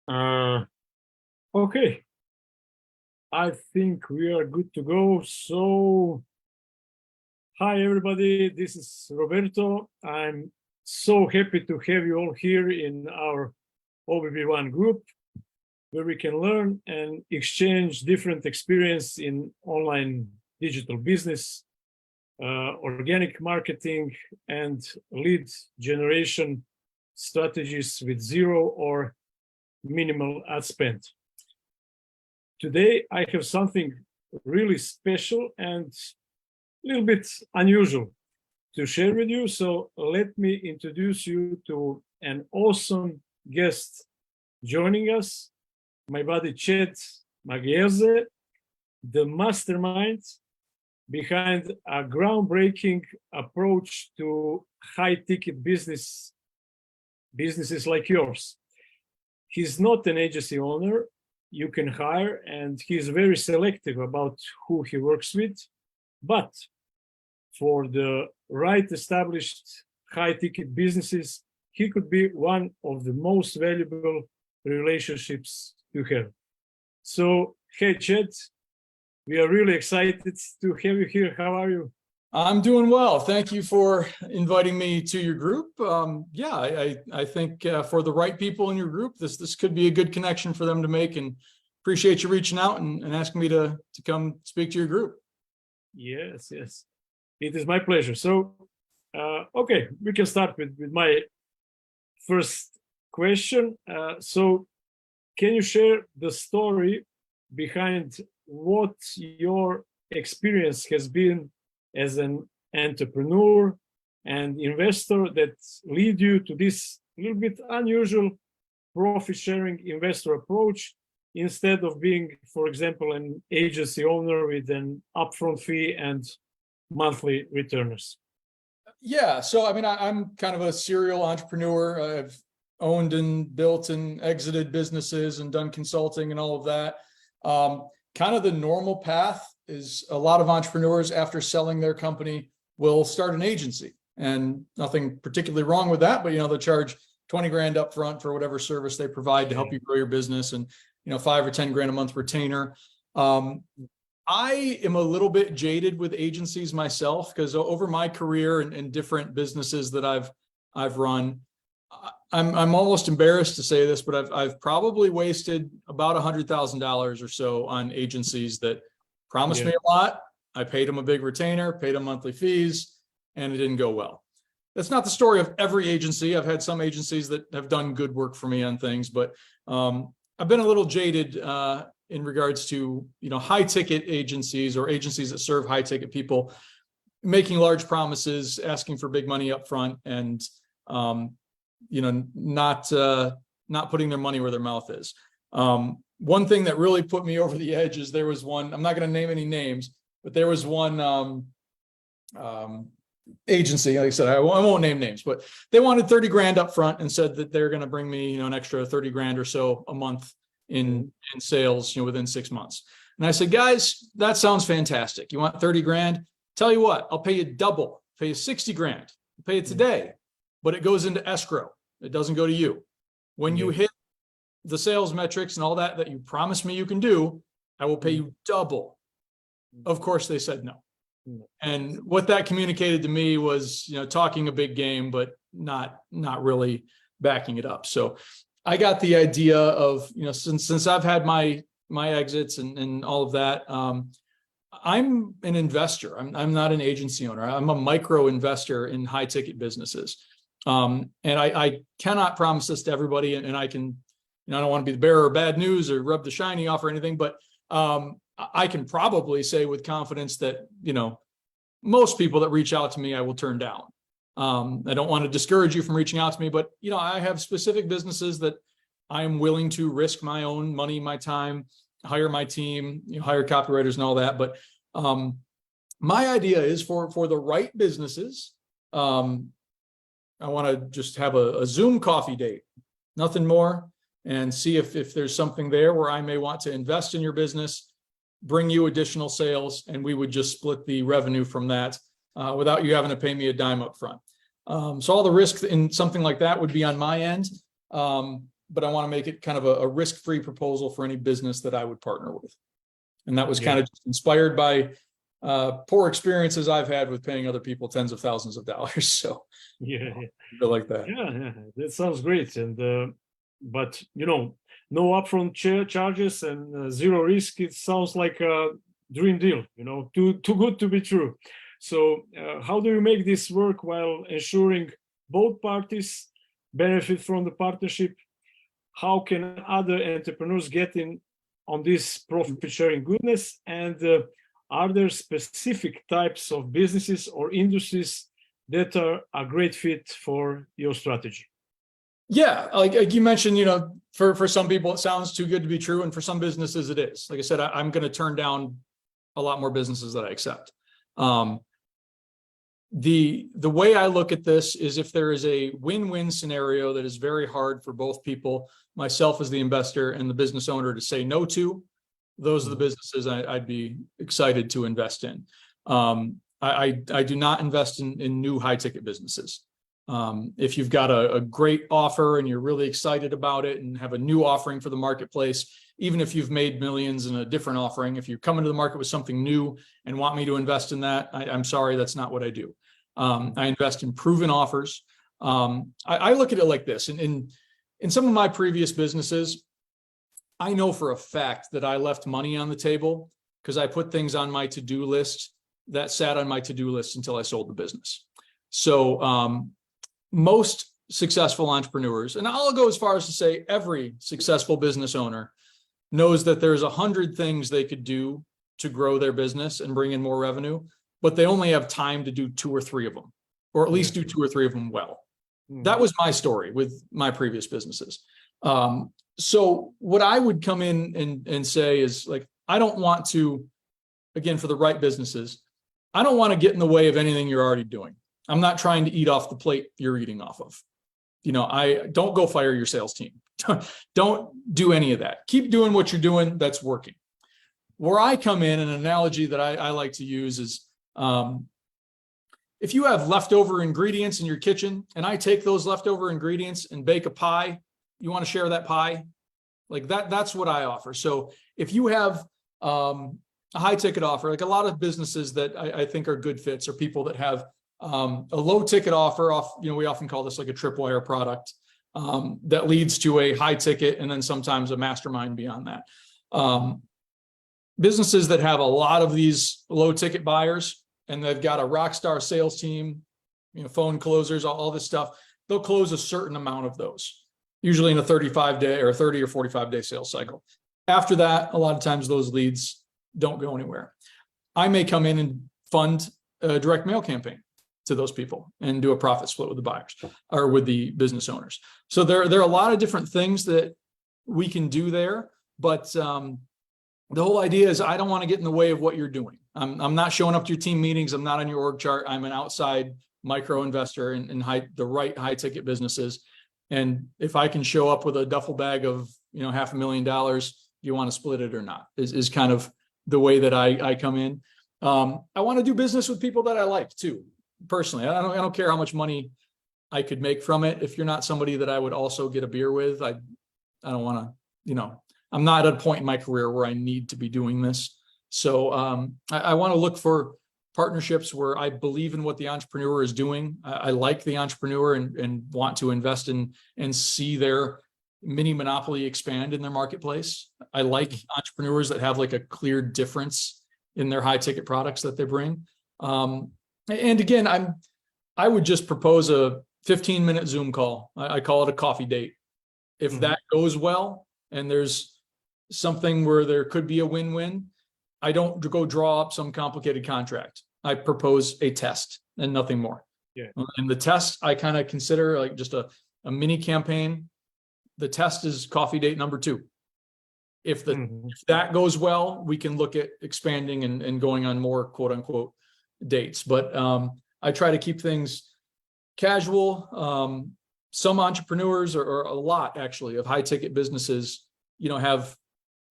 Uh, okay, I think we are good to go. So, hi everybody, this is Roberto. I'm so happy to have you all here in our OBB1 group, where we can learn and exchange different experience in online digital business, organic marketing, and lead generation strategies with zero or minimal ad spend. Today, I have something really special and a little bit unusual to share with you. So let me introduce you to an awesome guest joining us, my buddy Chet Magiese, the mastermind behind a groundbreaking approach to high-ticket businesses like yours. He's not an agency owner you can hire, and he's very selective about who he works with. But for the right established high-ticket businesses, he could be one of the most valuable relationships to have. So, hey, Chet, we are really excited to have you here. How are you? I'm doing well. Thank you for inviting me to your group. I think for the right people in your group, this could be a good connection for them to make, and appreciate you reaching out and asking me to come speak to your group. Yes, it is my pleasure. So, okay, we can start with my first question. So, can you share the story behind what your experience has been as an entrepreneur and investor that lead you to this little bit unusual profit-sharing investor approach instead of being, for example, an agency owner with an upfront fee and monthly returners? Yeah, so I mean, I'm kind of a serial entrepreneur. I've owned and built and exited businesses and done consulting and all of that. Kind of the normal path is a lot of entrepreneurs, after selling their company, will start an agency, and nothing particularly wrong with that, but they'll charge 20 grand up front for whatever service they provide to help you grow your business, and 5 or 10 grand a month retainer. I am a little bit jaded with agencies myself, because over my career and different businesses that I've run, I'm almost embarrassed to say this, but I've probably wasted about $100,000 or so on agencies that promised me a lot. I paid them a big retainer, paid them monthly fees, and it didn't go well. That's not the story of every agency. I've had some agencies that have done good work for me on things, but I've been a little jaded in regards to high ticket agencies or agencies that serve high ticket people making large promises, asking for big money up front, and not putting their money where their mouth is. One thing that really put me over the edge is there was one, I'm not going to name any names, but there was one agency, like I said, I won't name names, but they wanted 30 grand up front and said that they're going to bring me, an extra 30 grand or so a month in sales, within 6 months. And I said, guys, that sounds fantastic. You want 30 grand? Tell you what, I'll pay you double, pay you 60 grand, I'll pay it today, but it goes into escrow. It doesn't go to you. When you hit the sales metrics and all that you promised me you can do, I will pay you double. Of course, they said no. And what that communicated to me was, talking a big game, but not really backing it up. So I got the idea of, since I've had my exits and all of that, I'm an investor. I'm not an agency owner. I'm a micro investor in high ticket businesses. And I cannot promise this to everybody, and I can, I don't want to be the bearer of bad news or rub the shiny off or anything, but I can probably say with confidence that, most people that reach out to me, I will turn down. I don't want to discourage you from reaching out to me, but, I have specific businesses that I am willing to risk my own money, my time, hire my team, hire copywriters and all that. But my idea is for the right businesses, I want to just have a Zoom coffee date, nothing more, and see if there's something there where I may want to invest in your business, bring you additional sales, and we would just split the revenue from that without you having to pay me a dime up front. So all the risk in something like that would be on my end. but I want to make it kind of a risk-free proposal for any business that I would partner with. And that was kind of just inspired by poor experiences I've had with paying other people tens of thousands of dollars. So yeah, feel like that. yeah, that sounds great. And but no upfront charges and zero risk. It sounds like a dream deal. Too good to be true. So how do you make this work while ensuring both parties benefit from the partnership? How can other entrepreneurs get in on this profit sharing goodness? And are there specific types of businesses or industries that are a great fit for your strategy? Yeah, like you mentioned, for some people it sounds too good to be true, and for some businesses it is. Like I said, I'm going to turn down a lot more businesses that I accept. The way I look at this is if there is a win-win scenario that is very hard for both people, myself as the investor and the business owner, to say no to, those are the businesses I'd be excited to invest in. I do not invest in new high ticket businesses. If you've got a great offer and you're really excited about it and have a new offering for the marketplace, even if you've made millions in a different offering, if you come into the market with something new and want me to invest in that, I'm sorry, that's not what I do. I invest in proven offers. I look at it like this. In some of my previous businesses, I know for a fact that I left money on the table because I put things on my to-do list that sat on my to-do list until I sold the business. So most successful entrepreneurs, and I'll go as far as to say every successful business owner, knows that there's 100 things they could do to grow their business and bring in more revenue, but they only have time to do 2 or 3 of them, or at least do 2 or 3 of them well. That was my story with my previous businesses. So what I would come in and say is, like, I don't want to, again, for the right businesses, I don't want to get in the way of anything you're already doing. I'm not trying to eat off the plate you're eating off of. I don't go fire your sales team. Don't do any of that. Keep doing what you're doing. That's working. Where I come in, an analogy that I like to use is, if you have leftover ingredients in your kitchen and I take those leftover ingredients and bake a pie, you want to share that pie? Like that's what I offer. So if you have a high ticket offer, like a lot of businesses that I think are good fits are people that have a low ticket offer off, we often call this like a tripwire product that leads to a high ticket and then sometimes a mastermind beyond that. Businesses that have a lot of these low ticket buyers and they've got a rock star sales team, phone closers, all this stuff, they'll close a certain amount of those, usually in a 35-day or 30 or 45-day sales cycle. After that, a lot of times those leads don't go anywhere. I may come in and fund a direct mail campaign to those people and do a profit split with the buyers or with the business owners. So there are a lot of different things that we can do there, but the whole idea is I don't want to get in the way of what you're doing. I'm not showing up to your team meetings. I'm not on your org chart. I'm an outside micro investor in the right high ticket businesses. And if I can show up with a duffel bag of $500,000, do you want to split it or not? Is kind of the way that I come in. I want to do business with people that I like too. Personally, I don't care how much money I could make from it. If you're not somebody that I would also get a beer with, I don't want to, I'm not at a point in my career where I need to be doing this. So I want to look for partnerships where I believe in what the entrepreneur is doing. I like the entrepreneur and want to invest in and see their mini monopoly expand in their marketplace. I like entrepreneurs that have like a clear difference in their high ticket products that they bring. And again, I would just propose a 15-minute Zoom call. I call it a coffee date. If that goes well and there's something where there could be a win-win, I don't go draw up some complicated contract. I propose a test and nothing more. Yeah. And the test I kind of consider like just a mini campaign. The test is coffee date number 2. If that goes well, we can look at expanding and going on more quote unquote dates. But I try to keep things casual. Some entrepreneurs or a lot actually of high ticket businesses, have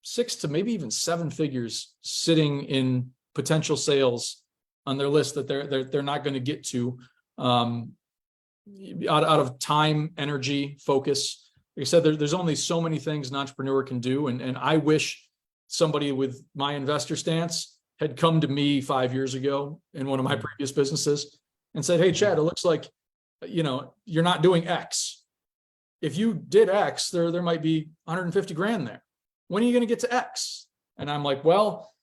6 to maybe even 7 figures sitting in potential sales on their list that they're not going to get to out of time, energy, focus. like I said, there's only so many things an entrepreneur can do. And I wish somebody with my investor stance had come to me 5 years ago in one of my previous businesses and said, hey, Chad, it looks like, you're not doing X. If you did X, there might be 150 grand there. When are you going to get to X? And I'm like, well,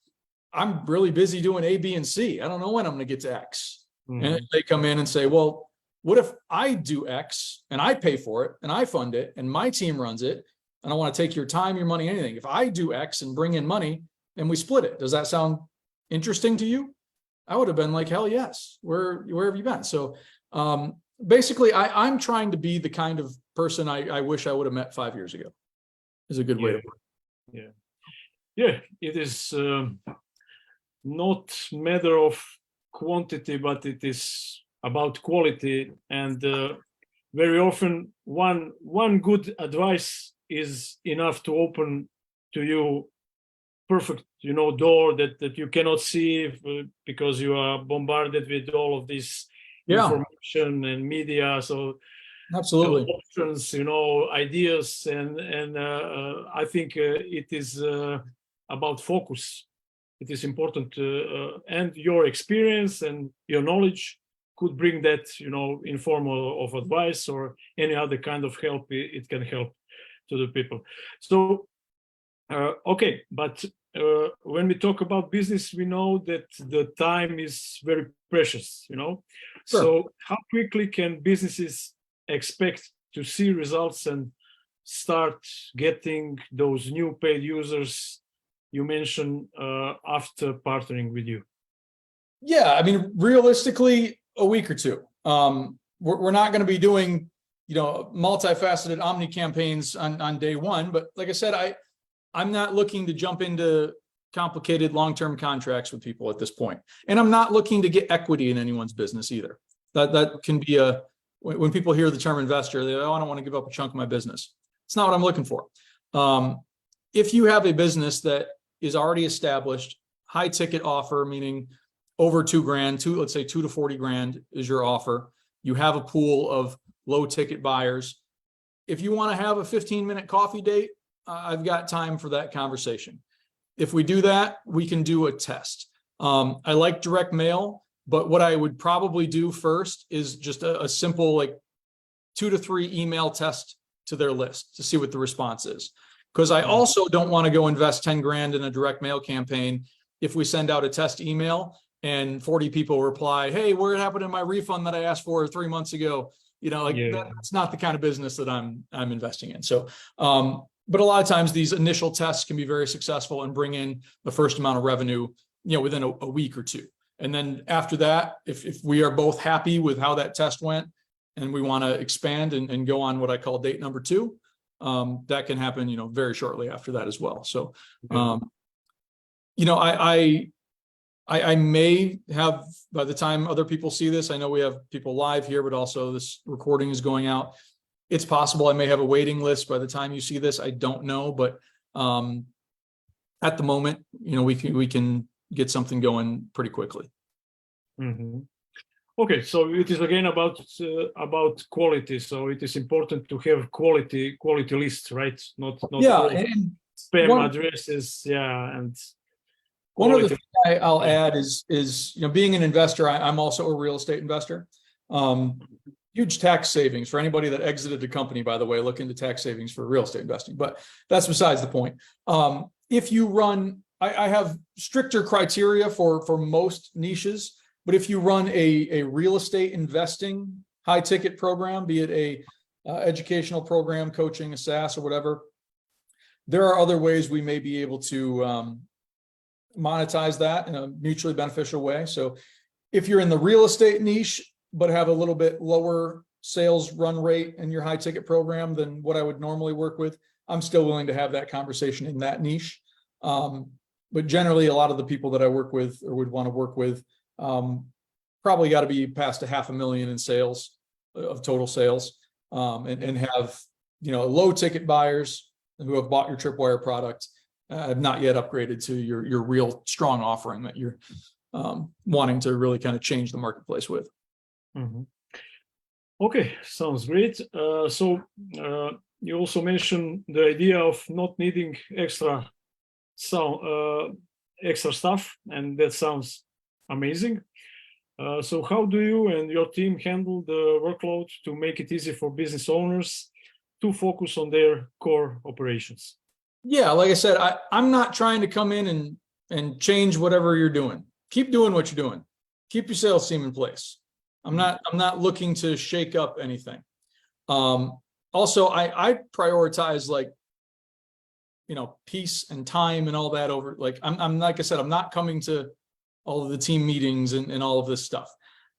I'm really busy doing A, B, and C. I don't know when I'm going to get to X. And they come in and say, well, what if I do X and I pay for it and I fund it and my team runs it? I don't want to take your time, your money, anything. If I do X and bring in money and we split it, does that sound interesting to you? I would have been like, hell yes. Where have you been? So basically, I'm trying to be the kind of person I wish I would have met 5 years ago. Is a good way to put it. Yeah, it is not matter of quantity, but it is about quality. And very often, one good advice is enough to open to you perfect, door that you cannot see because you are bombarded with all of this information and media. So absolutely options, ideas, and I think it is about focus. It is important, and your experience and your knowledge could bring that, in form of advice or any other kind of help. It can help to the people. So, okay, but when we talk about business, we know that the time is very precious, Sure. So how quickly can businesses expect to see results and start getting those new paid users you mentioned after partnering with you? Yeah, I mean, realistically, a week or two. We're not going to be doing, multifaceted omni campaigns on day one. But like I said, I'm not looking to jump into complicated long-term contracts with people at this point. And I'm not looking to get equity in anyone's business either. That can be when people hear the term investor, they I don't want to give up a chunk of my business. It's not what I'm looking for. If you have a business that is already established, high ticket offer, meaning over $2,000, let's say 2 to 40 grand is your offer. You have a pool of low ticket buyers. If you want to have a 15-minute coffee date, I've got time for that conversation. If we do that, we can do a test. I like direct mail, but what I would probably do first is just a simple 2 to 3 email test to their list to see what the response is. Because I also don't want to go invest 10 grand in a direct mail campaign if we send out a test email and 40 people reply, hey, what happened to my refund that I asked for 3 months ago? That's not the kind of business that I'm investing in. So, but a lot of times these initial tests can be very successful and bring in the first amount of revenue, within a week or two. And then after that, if we are both happy with how that test went and we want to expand and go on what I call date number 2, that can happen, very shortly after that as well. So, I may have, by the time other people see this, I know we have people live here, but also this recording is going out. It's possible I may have a waiting list by the time you see this. I don't know, but at the moment, we can get something going pretty quickly. Mm-hmm. Okay, so it is again about quality. So it is important to have quality lists, right? Not and spam addresses. Yeah, and one other thing I'll add is being an investor. I'm also a real estate investor. Huge tax savings for anybody that exited the company, by the way. Look into tax savings for real estate investing, but that's besides the point. If you run, I have stricter criteria for most niches, but if you run a real estate investing high ticket program, be it a educational program, coaching, a SaaS or whatever, there are other ways we may be able to monetize that in a mutually beneficial way. So if you're in the real estate niche, but have a little bit lower sales run rate in your high ticket program than what I would normally work with, I'm still willing to have that conversation in that niche. But generally, a lot of the people that I work with or would want to work with probably got to be past $500,000 in sales of total sales, and have low ticket buyers who have bought your Tripwire product, have not yet upgraded to your real strong offering that you're wanting to really kind of change the marketplace with. Mm-hmm. Okay, sounds great. So you also mentioned the idea of not needing extra extra stuff, and that sounds amazing. So how do you and your team handle the workload to make it easy for business owners to focus on their core operations? Yeah, like I said, I'm not trying to come in and change whatever you're doing. Keep doing what you're doing. Keep your sales team in place. I'm not looking to shake up anything. Also, I prioritize, like, peace and time and all that over. Like, I'm like I said, I'm not coming to all of the team meetings and all of this stuff.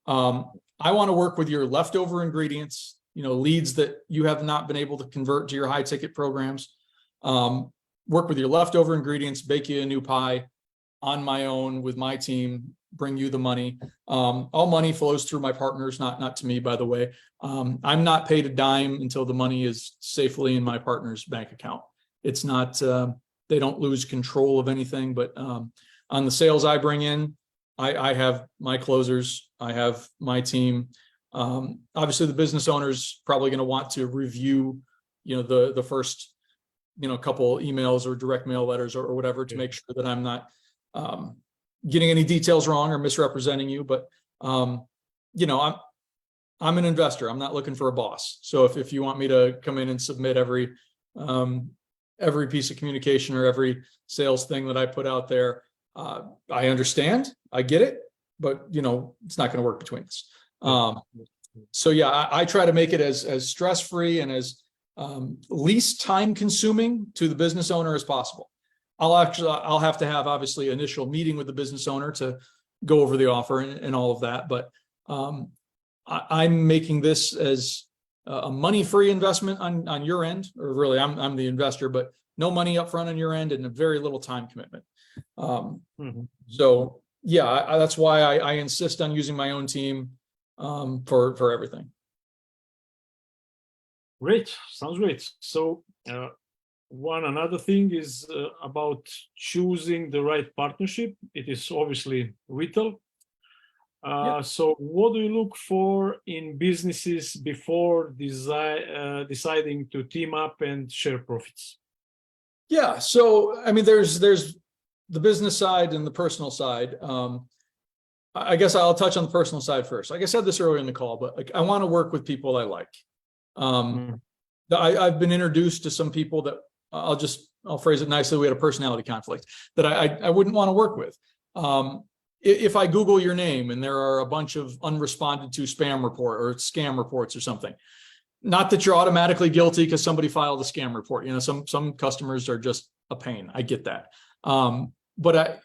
I want to work with your leftover ingredients, leads that you have not been able to convert to your high ticket programs. Work with your leftover ingredients, bake you a new pie on my own with my team, bring you the money. All money flows through my partners, not to me, by the way. I'm not paid a dime until the money is safely in my partner's bank account. It's not, they don't lose control of anything, but on the sales I bring in, I have my closers, I have my team. Obviously the business owner's probably going to want to review, the first, couple emails or direct mail letters or whatever to make sure that I'm not getting any details wrong or misrepresenting you. But, I'm an investor. I'm not looking for a boss. So if you want me to come in and submit every piece of communication or every sales thing that I put out there, I understand, I get it, but it's not going to work between us. So yeah, I try to make it as stress-free and as least time consuming to the business owner as possible. I'll have to have, obviously, initial meeting with the business owner to go over the offer and all of that. But I'm making this as a money-free investment on your end, or really I'm the investor, but no money up front on your end and a very little time commitment. So yeah, that's why I insist on using my own team for everything. Great, sounds great. So another thing is about choosing the right partnership. It is obviously vital. So what do you look for in businesses before deciding to team up and share profits? Yeah, so I mean, there's the business side and the personal side. I guess I'll touch on the personal side first. Like I said this earlier in the call, but I want to work with people I like. I've been introduced to some people that I'll phrase it nicely. We had a personality conflict that I wouldn't want to work with. If I Google your name and there are a bunch of unresponded to spam report or scam reports or something, not that you're automatically guilty because somebody filed a scam report. Some customers are just a pain. I get that. But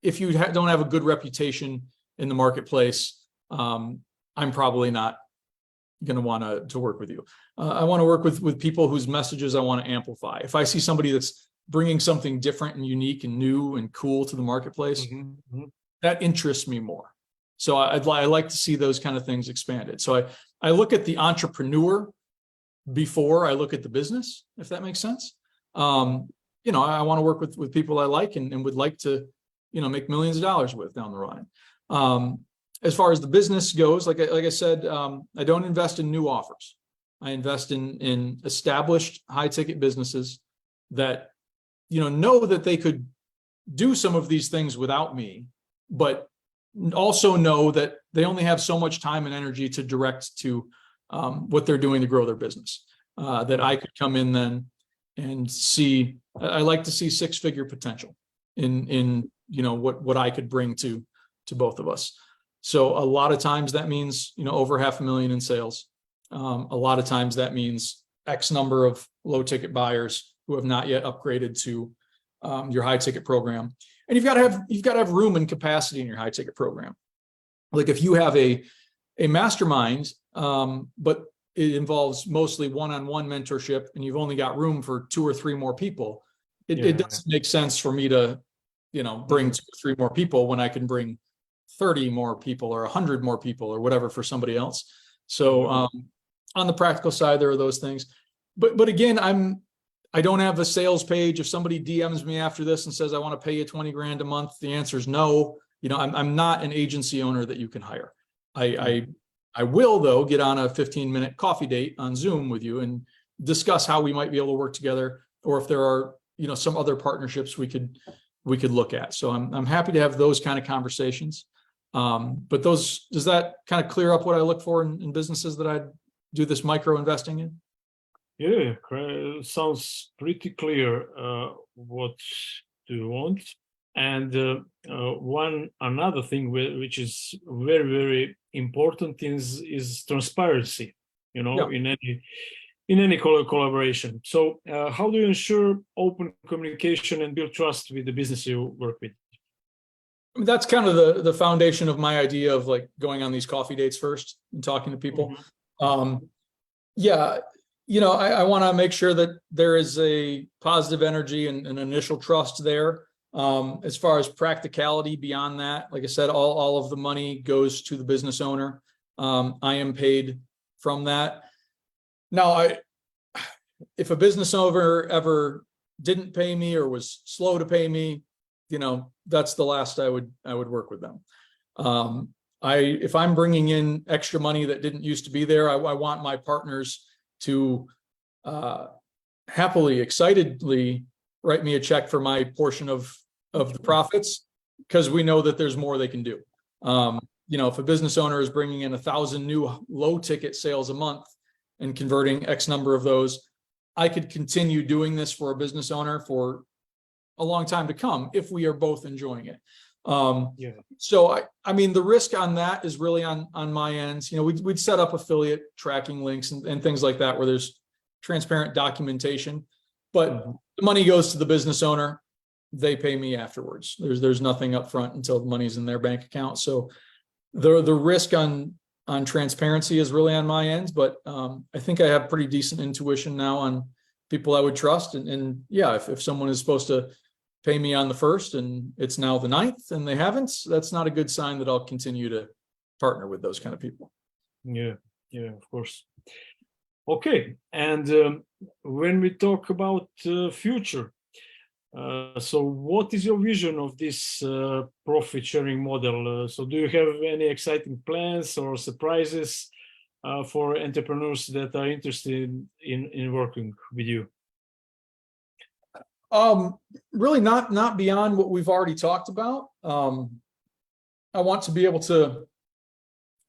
if you don't have a good reputation in the marketplace, I'm probably not going to want to work with you. I want to work with people whose messages I want to amplify. If I see somebody that's bringing something different and unique and new and cool to the marketplace, that interests me more. So I like to see those kind of things expanded. So I look at the entrepreneur before I look at the business, if that makes sense. I want to work with people I like and would like to, make millions of dollars with down the line. As far as the business goes, like I said, I don't invest in new offers. I invest in established high ticket businesses that, know that they could do some of these things without me, but also know that they only have so much time and energy to direct to what they're doing to grow their business. That I could come in then and see. I like to see six-figure potential in what I could bring to both of us. So a lot of times that means, over $500,000 in sales. A lot of times that means X number of low ticket buyers who have not yet upgraded to your high ticket program. And you've got to have room and capacity in your high ticket program. Like if you have a mastermind, but it involves mostly one-on-one mentorship and you've only got room for 2 or 3 more people, it doesn't make sense for me to, bring 2 or 3 more people when I can bring 30 more people or 100 more people or whatever for somebody else. So on the practical side, there are those things. But again, I don't have a sales page. If somebody DMs me after this and says, I want to pay you 20 grand a month, the answer is no. I'm not an agency owner that you can hire. I will, though, get on a 15-minute coffee date on Zoom with you and discuss how we might be able to work together, or if there are, you know, some other partnerships we could look at. So I'm happy to have those kind of conversations. But does that kind of clear up what I look for in businesses that I do this micro investing in? Yeah, sounds pretty clear. What do you want? And another thing which is very, very important is transparency, you know, Yeah. in any collaboration. So how do you ensure open communication and build trust with the business you work with? I mean, that's kind of the foundation of my idea of like going on these coffee dates first and talking to people. Yeah, you know, I want to make sure that there is a positive energy and an initial trust there. As far as practicality beyond that, like I said, all of the money goes to the business owner. I am paid from that. Now, if a business owner ever didn't pay me or was slow to pay me, you know, that's the last I would work with them. If I'm bringing in extra money that didn't used to be there, I want my partners to happily, excitedly write me a check for my portion of the profits, because we know that there's more they can do. You know, if a business owner is bringing in 1,000 new low ticket sales a month and converting X number of those, I could continue doing this for a business owner for a long time to come if we are both enjoying it. So I mean, the risk on that is really on my ends. You know, we'd set up affiliate tracking links and things like that where there's transparent documentation, but the money goes to the business owner. They pay me afterwards. There's nothing up front until the money's in their bank account. So the risk on transparency is really on my ends, but I think I have pretty decent intuition now on people I would trust. And yeah, if someone is supposed to pay me on the 1st and it's now the 9th and they haven't, that's not a good sign that I'll continue to partner with those kind of people. Yeah, of course. Okay, and when we talk about future, so what is your vision of this profit sharing model? So do you have any exciting plans or surprises for entrepreneurs that are interested in working with you? Really not beyond what we've already talked about. I want to be able to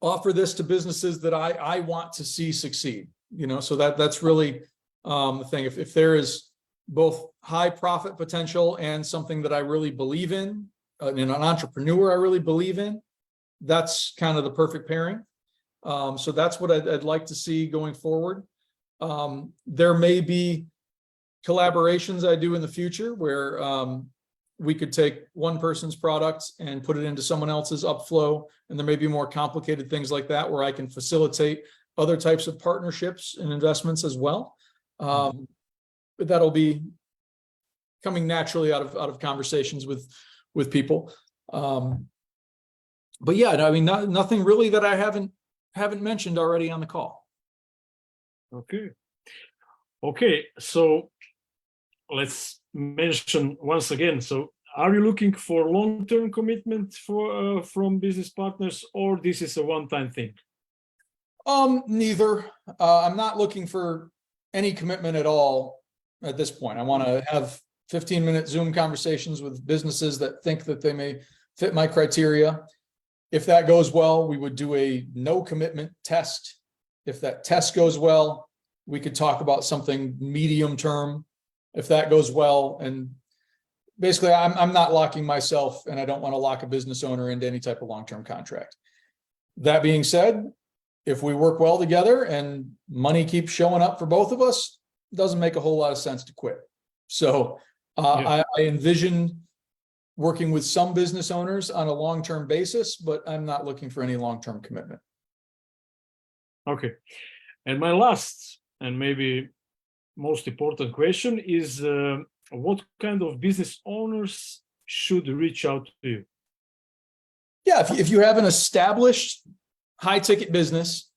offer this to businesses that I want to see succeed, you know, so that's really the thing. If there is both high profit potential and something that I really believe in, and an entrepreneur I really believe in, that's kind of the perfect pairing. So that's what I'd like to see going forward. There may be collaborations I do in the future where we could take one person's product and put it into someone else's upflow, and there may be more complicated things like that where I can facilitate other types of partnerships and investments as well. But that'll be coming naturally out of conversations with people. But yeah, I mean, nothing really that I haven't mentioned already on the call. Okay, so let's mention once again. So are you looking for long-term commitment from business partners, or this is a one-time thing? Neither. I'm not looking for any commitment at all at this point. I want to have 15-minute Zoom conversations with businesses that think that they may fit my criteria. If that goes well, we would do a no commitment test. If that test goes well, we could talk about something medium term. If that goes well, and basically I'm not locking myself, and I don't want to lock a business owner into any type of long-term contract. That being said, if we work well together and money keeps showing up for both of us, it doesn't make a whole lot of sense to quit. So I envision working with some business owners on a long-term basis, but I'm not looking for any long-term commitment. Okay. And my last and maybe most important question is what kind of business owners should reach out to you? Yeah, if you have an established high ticket business,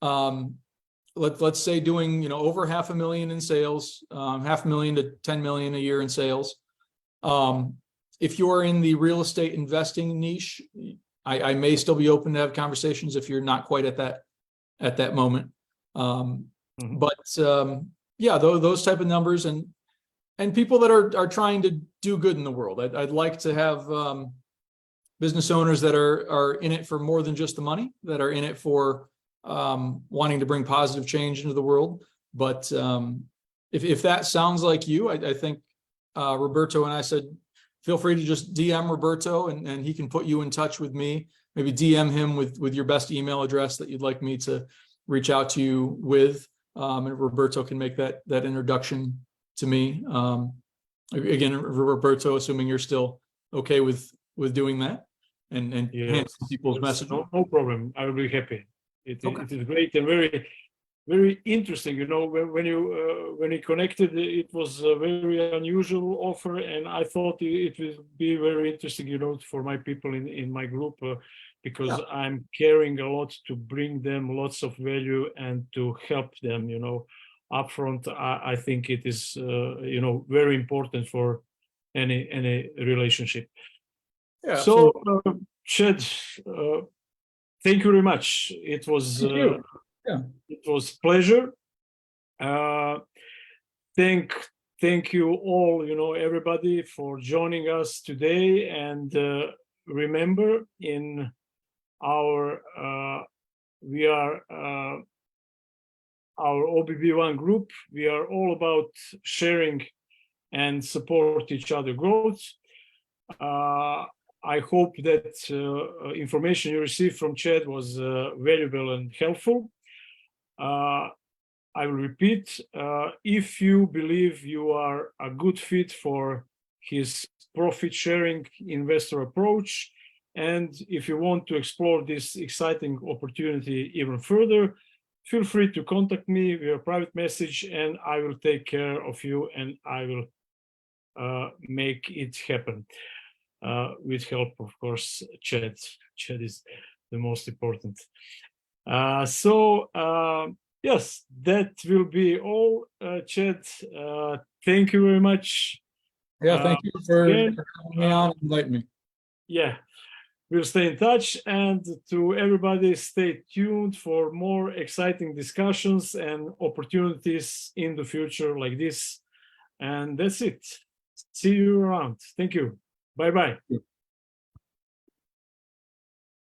let's say doing, you know, over $500,000 in sales, $500,000 to $10 million a year in sales. If you're in the real estate investing niche, I may still be open to have conversations if you're not quite at that moment. But yeah, those type of numbers and people that are trying to do good in the world. I'd like to have business owners that are in it for more than just the money, that are in it for wanting to bring positive change into the world. But if that sounds like you, I think Roberto and I said, feel free to just DM Roberto and he can put you in touch with me. Maybe DM him with your best email address that you'd like me to reach out to you with. And Roberto can make that introduction to me. Again, Roberto, assuming you're still okay with doing that and handling people's messages. No problem. I will be happy. It is great and very interesting. You know, when you connected, it was a very unusual offer, and I thought it would be very interesting, you know, for my people in my group, because I'm caring a lot to bring them lots of value and to help them, you know, upfront. I think it is, you know, very important for any relationship. Yeah. So, Chad, thank you very much. It was it was pleasure. Thank you all, you know, everybody for joining us today. And remember, in our we are our OBB1 group, we are all about sharing and support each other growth. I hope that information you received from Chad was valuable and helpful. I will repeat, if you believe you are a good fit for his profit-sharing investor approach, and if you want to explore this exciting opportunity even further, feel free to contact me via private message, and I will take care of you, and I will make it happen. With help, of course, Chad. Chad is the most important. Yes, that will be all. Chad, thank you very much. Yeah, thank you for having me on and inviting me. Yeah, we'll stay in touch, and to everybody, stay tuned for more exciting discussions and opportunities in the future like this. And that's it. See you around. Thank you. Bye-bye.